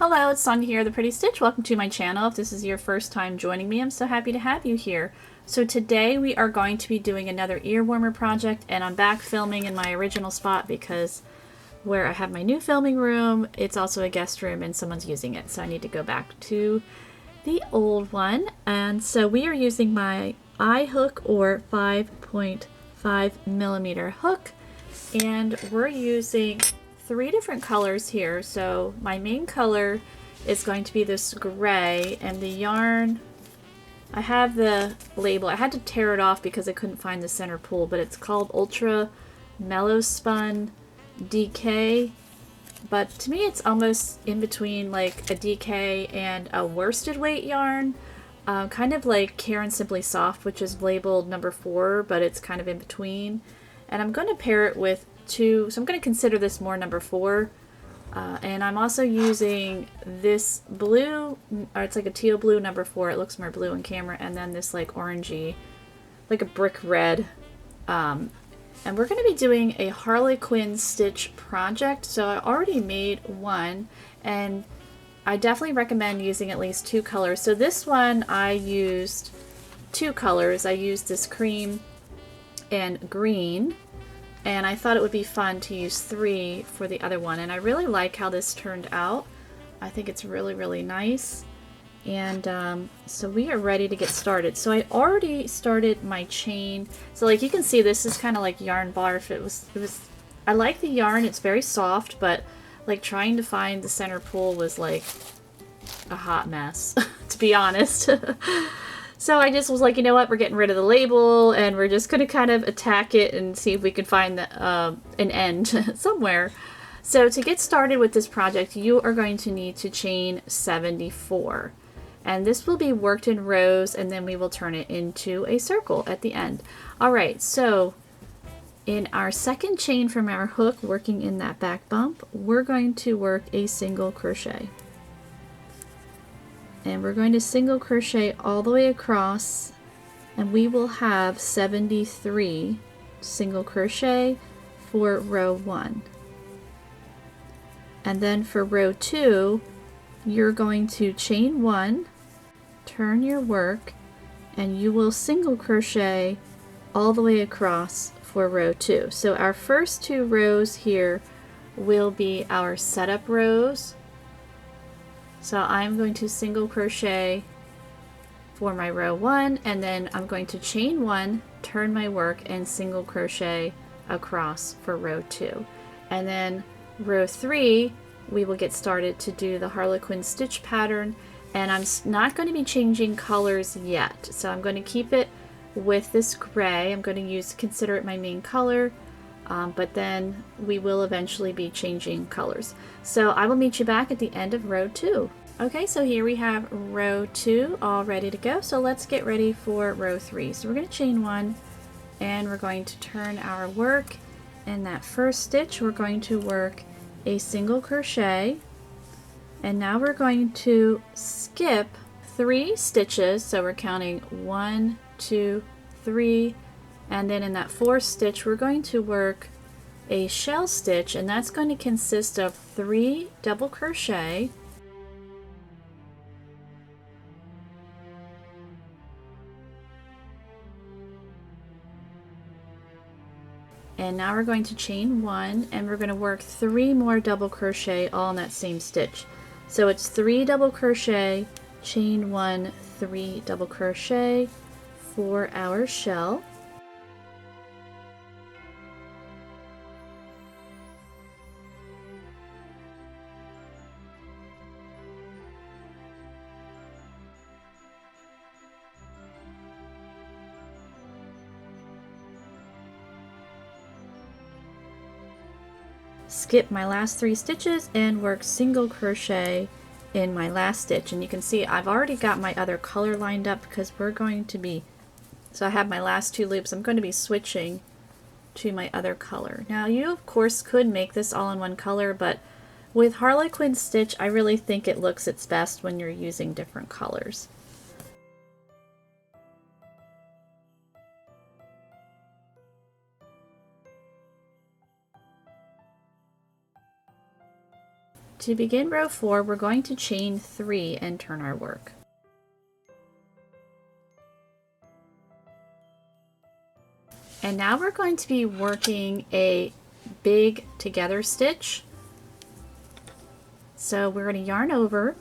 Hello, it's Sonia here, The Pretty Stitch. Welcome to my channel. If this is your first time joining me, I'm so happy to have you here. So today we are going to be doing another ear warmer project, and I'm back filming in my original spot because where I have my new filming room, it's also a guest room and someone's using it. So I need to go back to the old one. And so we are using my eye hook or 5.5mm hook, and we're using three different colors here. So my main color is going to be this gray, and the yarn, I have the label. I had to tear it off because I couldn't find the center pool, but it's called Ultra Mellow Spun DK. But to me it's almost in between like a DK and a worsted weight yarn. Kind of like Karen Simply Soft, which is labeled number 4, but it's kind of in between. And I'm going to pair it with so I'm going to consider this more number 4. And I'm also using this blue, or it's like a teal blue number 4. It looks more blue in camera. And then this like orangey, like a brick red. And we're going to be doing a Harlequin stitch project. So I already made one, and I definitely recommend using at least 2 colors. So this one I used 2 colors. I used this cream and green. And I thought it would be fun to use 3 for the other one. And I really like how this turned out. I think it's really, really nice. And so we are ready to get started. So I already started my chain. So like you can see, this is kind of like yarn barf. I like the yarn. It's very soft, but like trying to find the center pool was like a hot mess, to be honest. So I just was like, you know what, we're getting rid of the label and we're just going to kind of attack it and see if we can find an end somewhere. So to get started with this project, you are going to need to chain 74. And this will be worked in rows, and then we will turn it into a circle at the end. All right, so in our second chain from our hook, working in that back bump, we're going to work a single crochet. And we're going to single crochet all the way across, and we will have 73 single crochet for row 1. And then for row 2, you're going to chain 1, turn your work, and you will single crochet all the way across for row 2. So our first 2 rows here will be our setup rows. So I'm going to single crochet for my row 1, and then I'm going to chain 1, turn my work, and single crochet across for row 2. And then row 3, we will get started to do the Harlequin stitch pattern, and I'm not going to be changing colors yet. So I'm going to keep it with this gray. I'm going to consider it my main color. But then we will eventually be changing colors. So I will meet you back at the end of row 2. Okay, so here we have row 2 all ready to go. So let's get ready for row 3. So we're going to chain 1, and we're going to turn our work. In that first stitch, we're going to work a single crochet. And now we're going to skip 3 stitches. So we're counting 1, 2, 3. And then in that 4th stitch, we're going to work a shell stitch, and that's going to consist of 3 double crochet, and now we're going to chain 1, and we're going to work 3 more double crochet all in that same stitch. So it's 3 double crochet, chain 1, 3 double crochet for our shell. Skip my last 3 stitches and work single crochet in my last stitch. And you can see I've already got my other color lined up because we're going to be, so I have my last 2 loops. I'm going to be switching to my other color. Now you of course could make this all in one color, but with Harlequin stitch I really think it looks its best when you're using different colors. to begin row 4, we're going to chain 3 and turn our work. And now we're going to be working a big together stitch. So we're going to yarn over,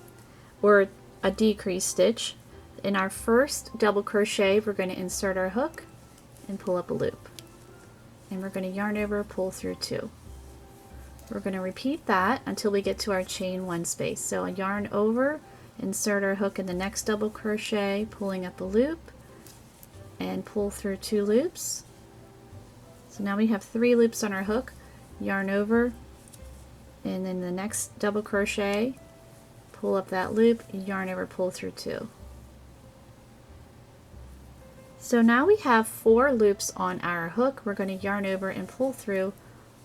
or a decrease stitch. In our first double crochet, we're going to insert our hook and pull up a loop. And we're going to yarn over, pull through 2. We're going to repeat that until we get to our chain 1 space. So a yarn over, insert our hook in the next double crochet, pulling up a loop, and pull through 2 loops. So now we have 3 loops on our hook, yarn over, and then the next double crochet, pull up that loop, yarn over, pull through 2. So now we have 4 loops on our hook. We're going to yarn over and pull through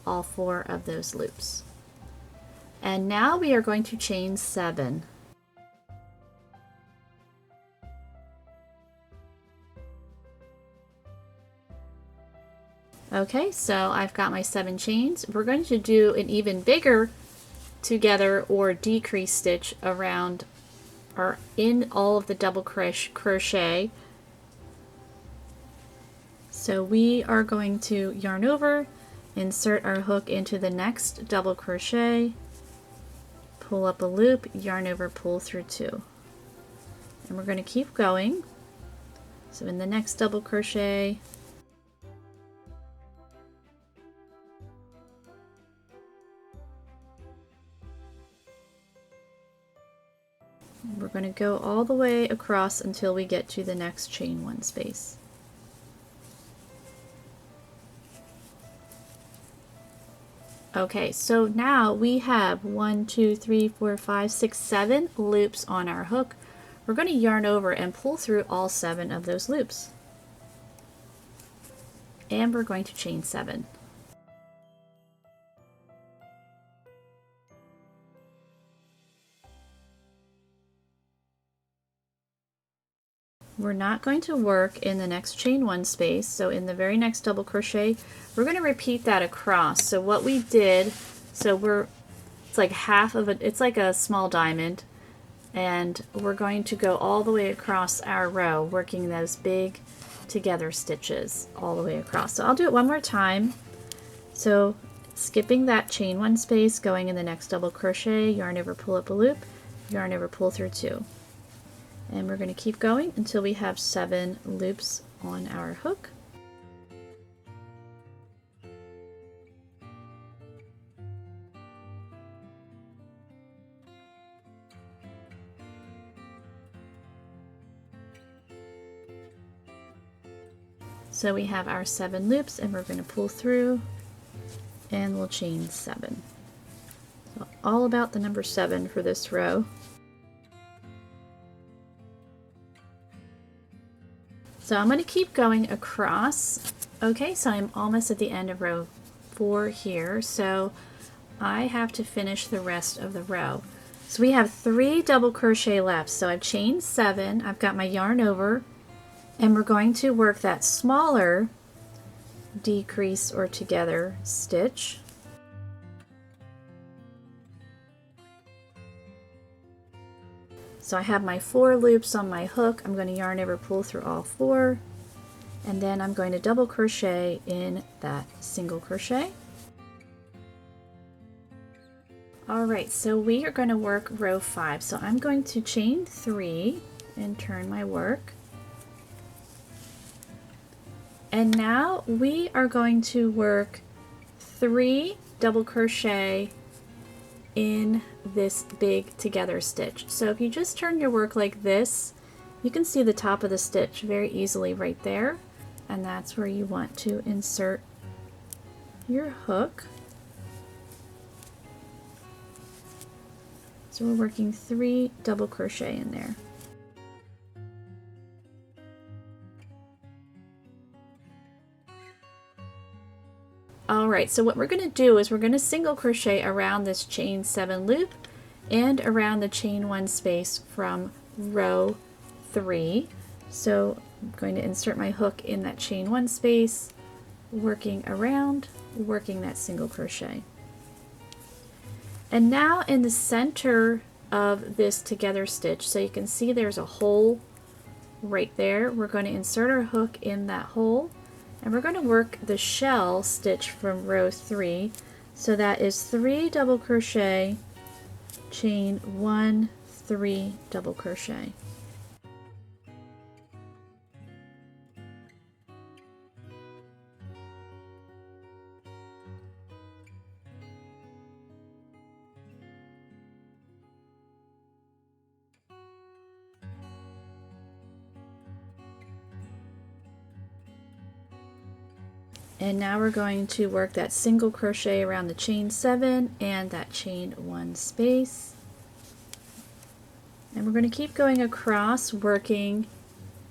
all 4 of those loops. And now we are going to chain 7. Okay, so I've got my 7 chains. We're going to do an even bigger together or decrease stitch around or in all of the double crochet. So we are going to yarn over, insert our hook into the next double crochet, pull up a loop, yarn over, pull through 2. And we're going to keep going. So in the next double crochet, we're going to go all the way across until we get to the next chain 1 space. Okay, so now we have 1, 2, 3, 4, 5, 6, 7 loops on our hook. We're going to yarn over and pull through all 7 of those loops. And we're going to chain 7. We're not going to work in the next chain 1 space, so in the very next double crochet we're going to repeat that across. So what we did, it's like half of it, it's like a small diamond, and we're going to go all the way across our row working those big together stitches all the way across. So I'll do it one more time. So skipping that chain 1 space, going in the next double crochet, yarn over, pull up a loop, yarn over, pull through 2. And we're going to keep going until we have 7 loops on our hook. So we have our 7 loops, and we're going to pull through and we'll chain 7. So all about the number 7 for this row. So I'm going to keep going across. Okay, so I'm almost at the end of row 4 here, so I have to finish the rest of the row. So we have 3 double crochet left. So I've chained 7, I've got my yarn over, and we're going to work that smaller decrease or together stitch. So I have my 4 loops on my hook. I'm going to yarn over, pull through all 4, and then I'm going to double crochet in that single crochet. Alright, so we are going to work row 5. So I'm going to chain 3 and turn my work. And now we are going to work 3 double crochet in this big together stitch. So if you just turn your work like this, you can see the top of the stitch very easily right there, and that's where you want to insert your hook. So we're working 3 double crochet in there. Alright, so what we're going to do is we're going to single crochet around this chain 7 loop and around the chain 1 space from row 3. So I'm going to insert my hook in that chain 1 space, working around, working that single crochet. And now in the center of this together stitch, so you can see there's a hole right there, we're going to insert our hook in that hole, and we're going to work the shell stitch from row 3. So that is 3 double crochet, chain 1, 3 double crochet. And now we're going to work that single crochet around the chain 7 and that chain 1 space. And we're going to keep going across, working.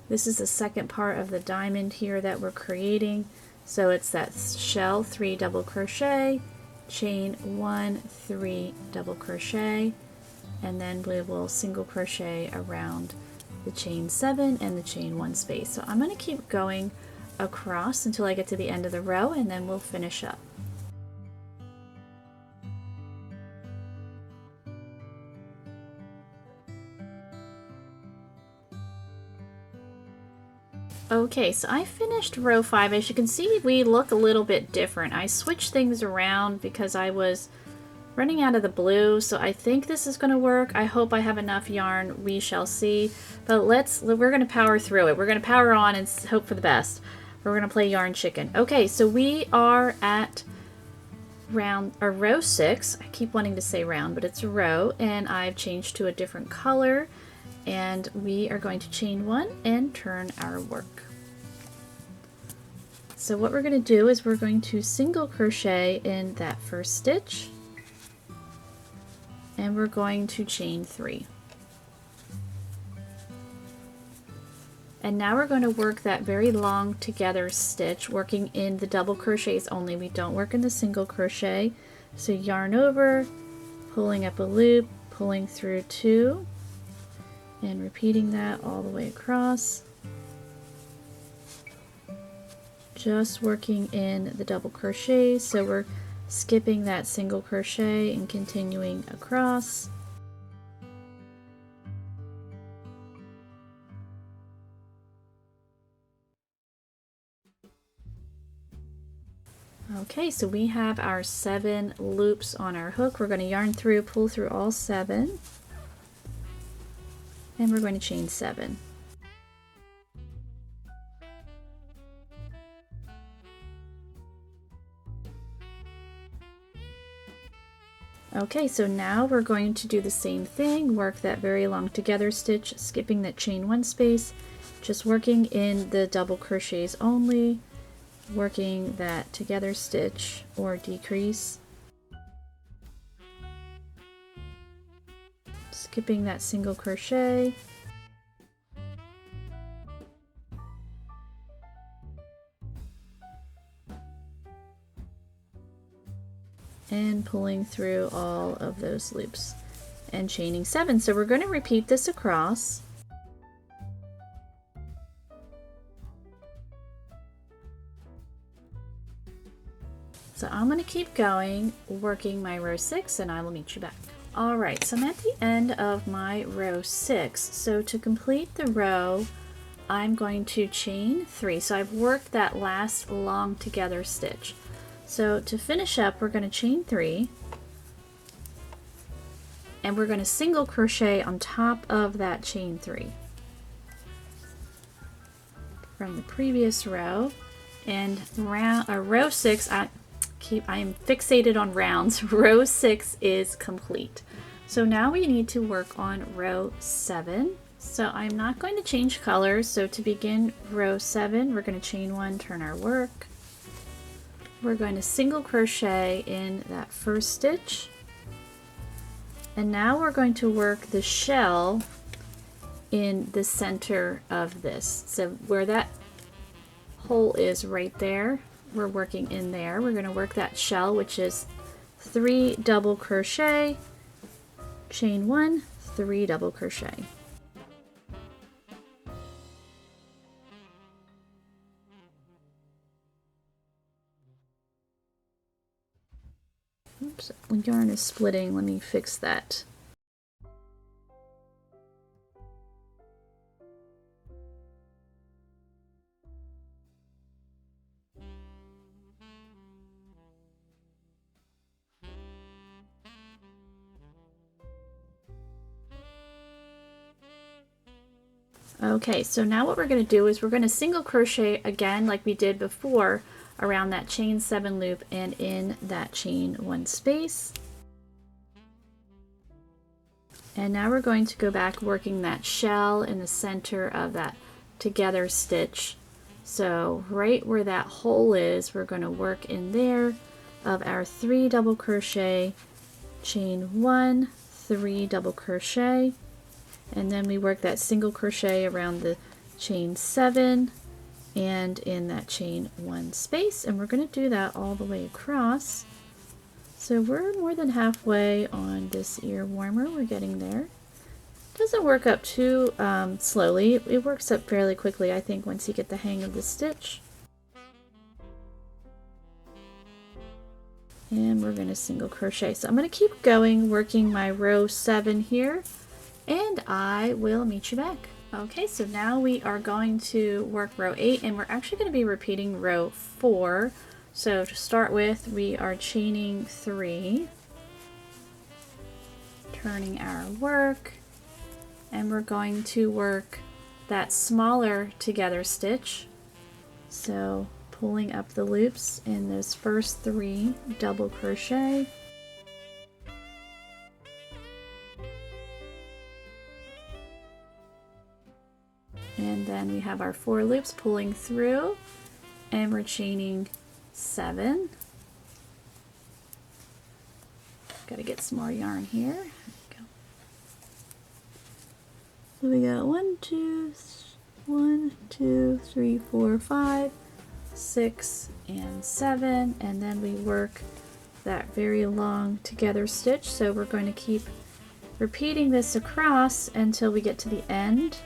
This is the second part of the diamond here that we're creating. So it's that shell 3 double crochet, chain 1, 3 double crochet, and then we will single crochet around the chain 7 and the chain 1 space. So I'm going to keep going across until I get to the end of the row, and then we'll finish up. Okay, so I finished row 5. As you can see, we look a little bit different. I switched things around because I was running out of the blue, so I think this is going to work. I hope I have enough yarn. We shall see. But we're going to power through it. We're going to power on and hope for the best. We're going to play yarn chicken. Okay, so we are at row 6. I keep wanting to say round, but it's a row, and I've changed to a different color, and we are going to chain 1 and turn our work. So what we're going to do is we're going to single crochet in that first stitch, and we're going to chain 3. And now we're going to work that very long together stitch, working in the double crochets only. We don't work in the single crochet. So yarn over, pulling up a loop, pulling through 2, and repeating that all the way across. Just working in the double crochet, so we're skipping that single crochet and continuing across. Okay, so we have our 7 loops on our hook. We're going to yarn through, pull through all 7, and we're going to chain 7. Okay, so now we're going to do the same thing, work that very long together stitch, skipping that chain 1 space, just working in the double crochets only, working that together stitch or decrease, skipping that single crochet, and pulling through all of those loops and chaining 7. So we're going to repeat this across. So I'm going to keep going, working my row 6, and I will meet you back. Alright, so I'm at the end of my row 6. So to complete the row, I'm going to chain 3. So I've worked that last long together stitch. So to finish up, we're going to chain 3, and we're going to single crochet on top of that chain 3 from the previous row. And row 6, I am fixated on rounds. Row 6 is complete. So now we need to work on row 7. So I'm not going to change colors. So to begin row 7, we're going to chain 1, turn our work. We're going to single crochet in that first stitch, and now we're going to work the shell in the center of this. So where that hole is right there, we're working in there. We're going to work that shell, which is 3 double crochet, chain 1, 3 double crochet. Oops, yarn is splitting. Let me fix that. Okay, so now what we're going to do is we're going to single crochet again like we did before around that chain 7 loop and in that chain 1 space. And now we're going to go back working that shell in the center of that together stitch. So right where that hole is, we're going to work in there of our 3 double crochet, chain 1, 3 double crochet, and then we work that single crochet around the chain 7 and in that chain 1 space, and we're going to do that all the way across. So we're more than halfway on this ear warmer. We're getting there. Doesn't work up too slowly. It works up fairly quickly, I think, once you get the hang of the stitch. And we're going to single crochet. So I'm going to keep going, working my row 7 here, and I will meet you back. Okay, so now we are going to work row 8, and we're actually going to be repeating row 4. So to start with, we are chaining 3, turning our work, and we're going to work that smaller together stitch. So pulling up the loops in those first 3 double crochet. And then we have our 4 loops pulling through, and we're chaining 7. Got to get some more yarn here. There we go. So we got 1, 2, 3, 4, 5, 6, and 7, and then we work that very long together stitch. So we're going to keep repeating this across until we get to the end.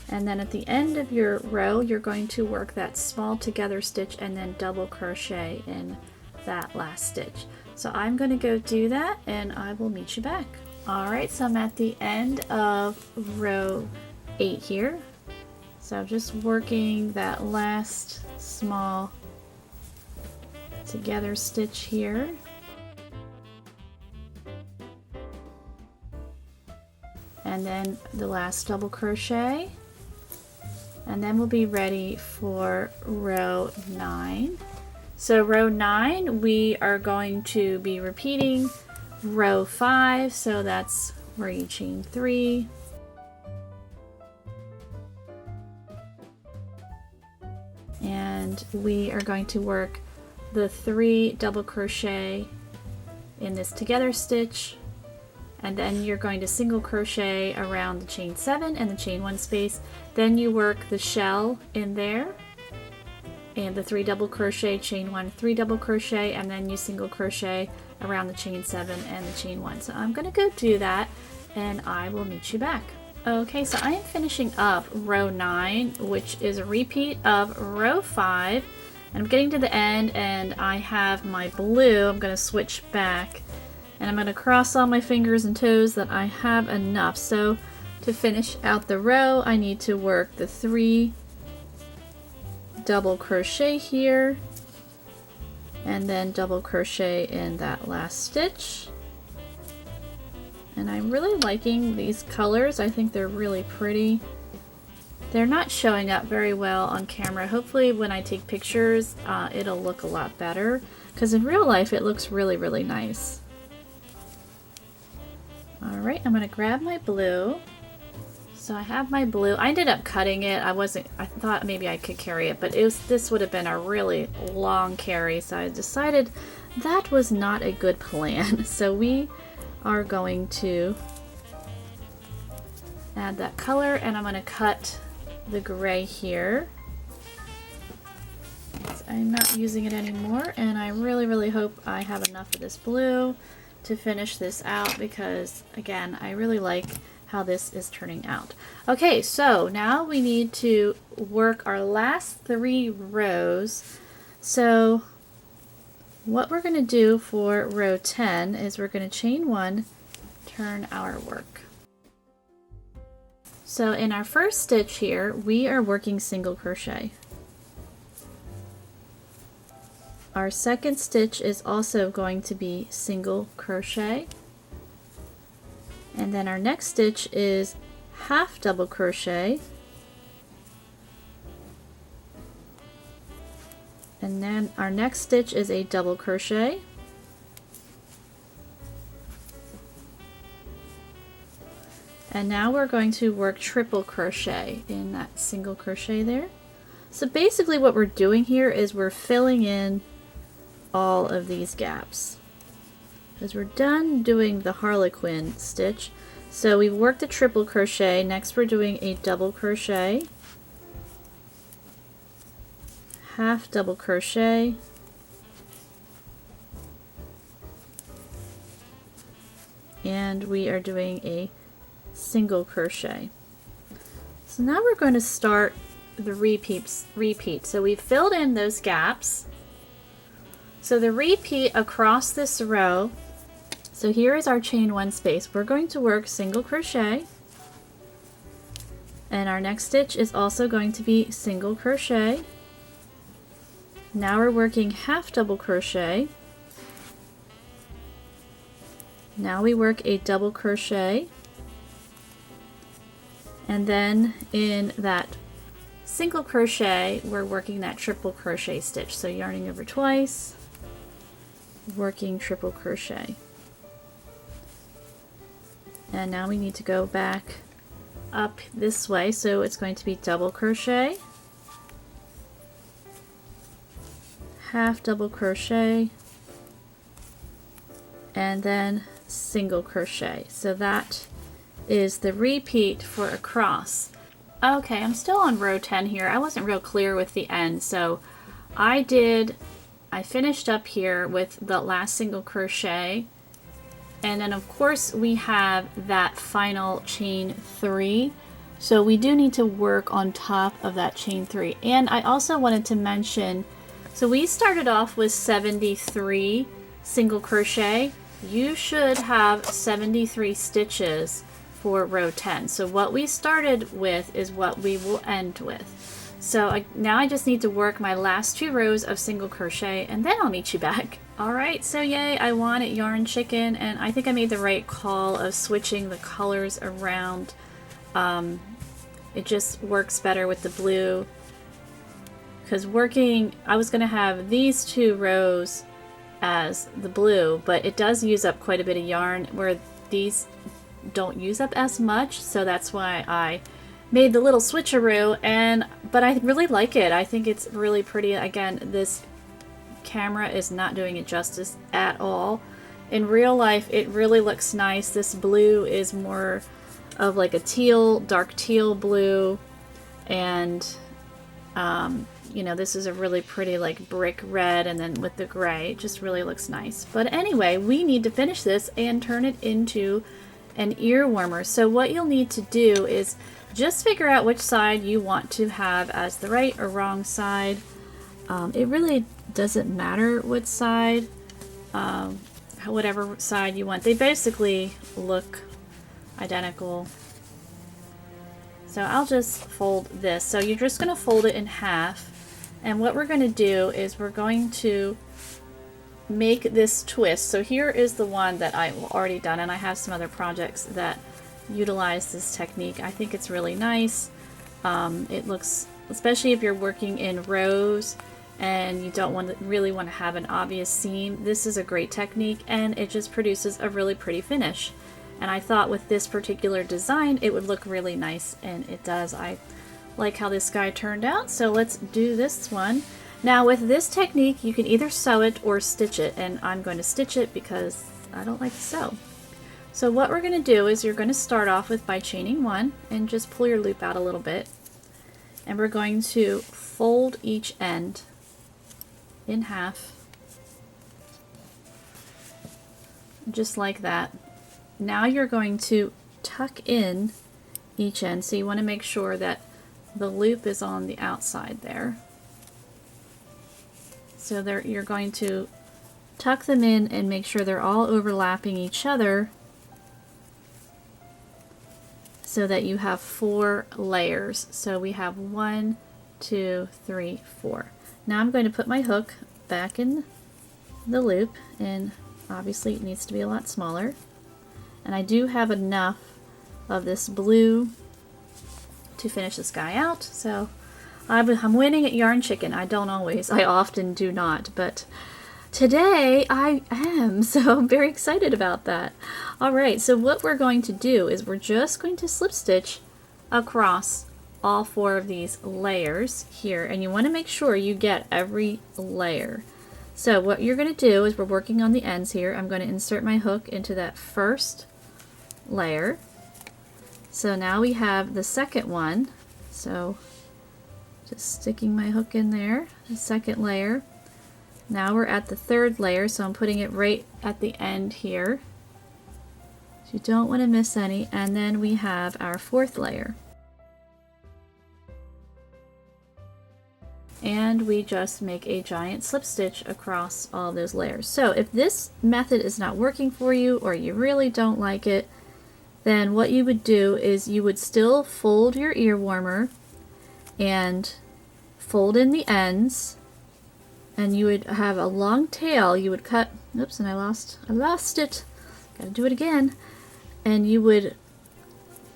And then at the end of your row, you're going to work that small together stitch and then double crochet in that last stitch. So I'm going to go do that and I will meet you back. Alright, so I'm at the end of row 8 here. So just working that last small together stitch here. And then the last double crochet. And then we'll be ready for row 9. So row 9, we are going to be repeating row 5, so that's where you chain 3. And we are going to work the 3 double crochet in this together stitch, and then you're going to single crochet around the chain 7 and the chain 1 space. Then you work the shell in there and the 3 double crochet, chain 1, 3 double crochet, and then you single crochet around the chain 7 and the chain 1. So I'm going to go do that and I will meet you back. Okay, so I am finishing up row 9, which is a repeat of row 5, and I'm getting to the end and I have my blue. I'm going to switch back and I'm going to cross all my fingers and toes that I have enough. So to finish out the row, I need to work the 3 double crochet here and then double crochet in that last stitch. And I'm really liking these colors. I think they're really pretty. They're not showing up very well on camera. Hopefully when I take pictures, it'll look a lot better, because in real life it looks really, really nice. Alright, I'm going to grab my blue. So I have my blue. I ended up cutting it. I thought maybe I could carry it, but this would have been a really long carry, so I decided that was not a good plan. So we are going to add that color, and I'm going to cut the gray here. I'm not using it anymore, and I really, really hope I have enough of this blue to finish this out, because again, I really like how this is turning out. Okay, so now we need to work our last 3 rows. So what we're going to do for row 10 is we're going to chain 1, turn our work. So in our first stitch here, we are working single crochet. Our second stitch is also going to be single crochet. And then our next stitch is half double crochet. And then our next stitch is a double crochet. And now we're going to work triple crochet in that single crochet there. So basically what we're doing here is we're filling in all of these gaps. Because we're done doing the Harlequin stitch. So we've worked a triple crochet, next we're doing a double crochet, half double crochet, and we are doing a single crochet. So now we're going to start the repeat. So we've filled in those gaps. So the repeat across this row, so here is our chain 1 space. We're going to work single crochet, and our next stitch is also going to be single crochet. Now we're working half double crochet. Now we work a double crochet, and then in that single crochet we're working that triple crochet stitch. So yarning over twice, working triple crochet. And now we need to go back up this way, so it's going to be double crochet, half double crochet, and then single crochet. So that is the repeat for across. Okay, I'm still on row 10 here. I wasn't real clear with the end, so I finished up here with the last single crochet, and then of course we have that final chain 3, so we do need to work on top of that chain 3. And I also wanted to mention, so we started off with 73 single crochet. You should have 73 stitches for row 10. So what we started with is what we will end with. So now I just need to work my last 2 rows of single crochet, and then I'll meet you back. Alright, so yay, I won at Yarn Chicken, and I think I made the right call of switching the colors around. It just works better with the blue. Because I was going to have these 2 rows as the blue, but it does use up quite a bit of yarn, where these don't use up as much, so that's why I made the little switcheroo. But I really like it. I think it's really pretty. Again, this camera is not doing it justice at all. In real life it really looks nice. This blue is more of like a teal, dark teal blue, and you know, this is a really pretty like brick red, and then with the gray it just really looks nice. But anyway, we need to finish this and turn it into an ear warmer. So what you'll need to do is just figure out which side you want to have as the right or wrong side. It really doesn't matter what side, whatever side you want. They basically look identical. So I'll just fold this. So you're just going to fold it in half. And what we're going to do is we're going to make this twist. So here is the one that I've already done, and I have some other projects that utilize this technique. I think it's really nice. It looks, especially if you're working in rows and you don't really want to have an obvious seam, this is a great technique, and it just produces a really pretty finish. And I thought with this particular design it would look really nice, and it does. I like how this guy turned out, so let's do this one. Now with this technique you can either sew it or stitch it, and I'm going to stitch it because I don't like to sew. So what we're going to do is you're going to start off with by chaining 1 and just pull your loop out a little bit, and we're going to fold each end in half, just like that. Now you're going to tuck in each end, so you want to make sure that the loop is on the outside there. So there, you're going to tuck them in and make sure they're all overlapping each other so that you have 4 layers. So we have 1, 2, 3, 4. Now I'm going to put my hook back in the loop, and obviously it needs to be a lot smaller. And I do have enough of this blue to finish this guy out, so I'm winning at Yarn Chicken. I don't always, I often do not, but today I am, so I'm very excited about that. Alright, so what we're going to do is we're just going to slip stitch across all 4 of these layers here, and you want to make sure you get every layer. So what you're going to do is, we're working on the ends here, I'm going to insert my hook into that first layer. So now we have the second one, so just sticking my hook in there, the second layer. Now we're at the third layer, so I'm putting it right at the end here. So you don't want to miss any. And then we have our fourth layer. And we just make a giant slip stitch across all those layers. So if this method is not working for you, or you really don't like it, then what you would do is you would still fold your ear warmer and fold in the ends, and you would have a long tail. You would cut, oops, and I lost it. Gotta do it again. And you would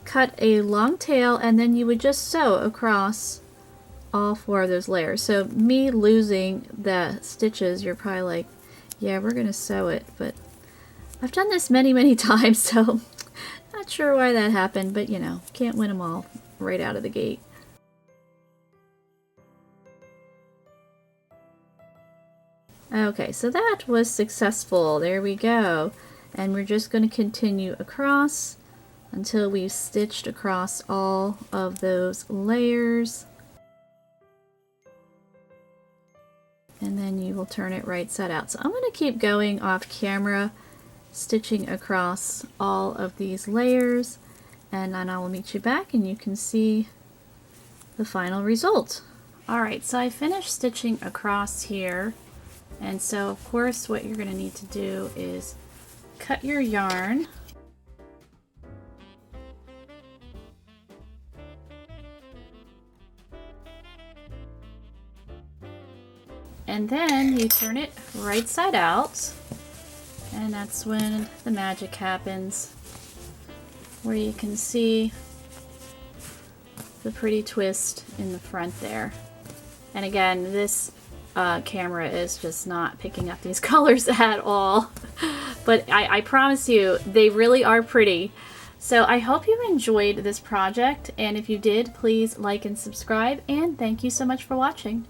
cut a long tail, and then you would just sew across all 4 of those layers. So me losing the stitches, you're probably like, yeah, we're gonna sew it, but I've done this many times, so not sure why that happened, but you know, can't win them all right out of the gate. Okay, so that was successful. There we go. And we're just going to continue across until we've stitched across all of those layers. And then you will turn it right side out. So I'm going to keep going off camera, stitching across all of these layers, and then I will meet you back and you can see the final result. Alright, so I finished stitching across here. And so, of course, what you're going to need to do is cut your yarn. And then you turn it right side out. And that's when the magic happens, where you can see the pretty twist in the front there. And again, this camera is just not picking up these colors at all, but I promise you they really are pretty. So I hope you enjoyed this project, and if you did, please like and subscribe, and thank you so much for watching.